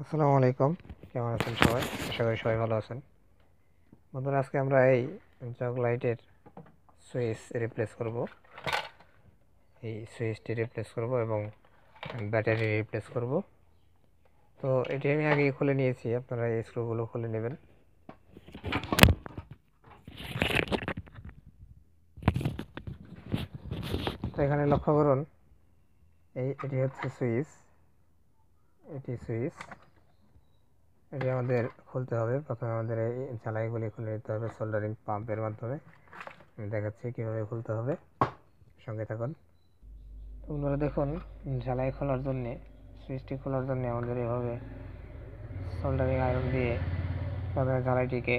আসসালামু আলাইকুম। কেমন আছেন সবাই? আশা করি সবাই ভালো আছেন। বন্ধুরা, আজকে আমরা এই জগ লাইটের সুইচটি রিপ্লেস করব এবং ব্যাটারি রিপ্লেস করব। তো এটি আমি আগেই খুলে নিয়েছি, আপনারা এই স্ক্রুগুলো খুলে নেবেন। তো এখানে লক্ষ্য করুন, এটি হচ্ছে সুইচ। এটি আমাদের খুলতে হবে। প্রথমে আমাদের এই ঝালাইগুলি খুলে নিতে হবে সোল্ডারিং পাম্পের মাধ্যমে। আমি দেখাচ্ছি কীভাবে খুলতে হবে, সঙ্গে থাকুন। আপনারা দেখুন, ঝালাই খোলার জন্যে, সুইচটি খোলার জন্য আমাদের এভাবে সোল্ডারিং আয়রন দিয়ে প্রথমে ঝালাইটিকে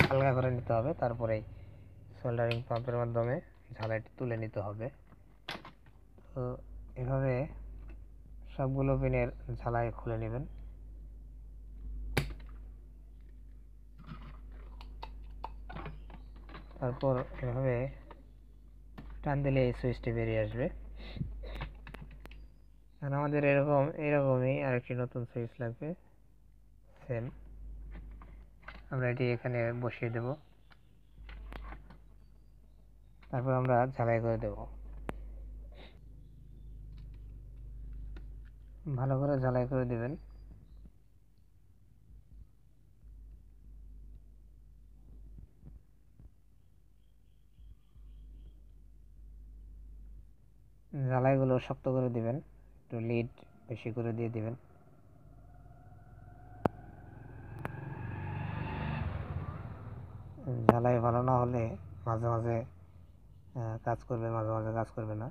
হালকা করে নিতে হবে, তারপরেই সোল্ডারিং পাম্পের মাধ্যমে ঝালাইটি তুলে নিতে হবে। তো এভাবে সবগুলো পিনের ঝালাই খুলে নেবেন। তারপর এভাবে টান দিলে এই সুইচটি বেরিয়ে আসবে। আর আমাদের এরকমই আরেকটি নতুন সুইচ লাগবে, সেম। আমরা এটি এখানে বসিয়ে দেব, তারপর আমরা ঝালাই করে দেব। ভালো করে ঝালাই করে দিবেন। ঝালাইগুলো শক্ত করে দিবেন, একটু লিড বেশি করে দিয়ে দিবেন। ঝালাই ভালো না হলে মাঝে মাঝে কাজ করবে, মাঝে মাঝে কাজ করবে না।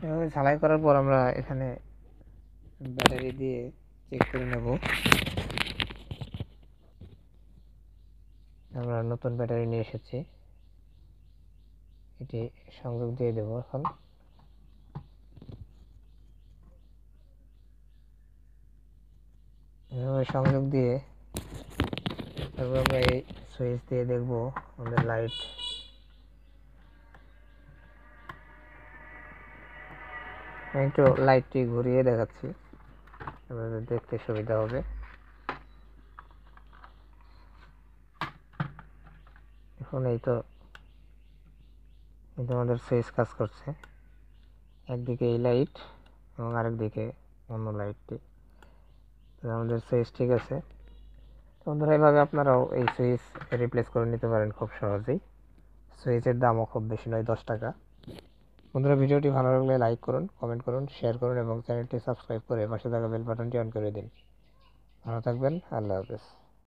এভাবে ঝালাই করার পর আমরা এখানে ব্যাটারি দিয়ে চেক করে নেব। আমরা নতুন ব্যাটারি নিয়ে এসেছি, এটি সংযোগ দিয়ে দেব। এখন এভাবে সংযোগ দিয়ে তারপর আমরা এই সুইচ দিয়ে দেখব আমাদের লাইট। আমি একটু লাইটটি ঘুরিয়ে দেখাচ্ছি, আপনাদের দেখতে সুবিধা হবে। এখন এই তো আমাদের সুইচ কাজ করছে, একদিকে এই লাইট এবং আরেকদিকে অন্য লাইটটি। তো আমাদের সুইচ ঠিক আছে। বন্ধুরা, এইভাবে আপনারাও এই সুইচ রিপ্লেস করে নিতে পারেন খুব সহজেই। সুইচের দামও খুব বেশি নয়, 10 টাকা। বন্ধুরা, ভিডিওটি ভালো লাগলে লাইক করুন, কমেন্ট করুন, শেয়ার করুন এবং চ্যানেলটি সাবস্ক্রাইব করে পাশে থাকা বেল বাটনটি অন করে দিন। ভালো থাকবেন। আল্লাহ হাফেজ।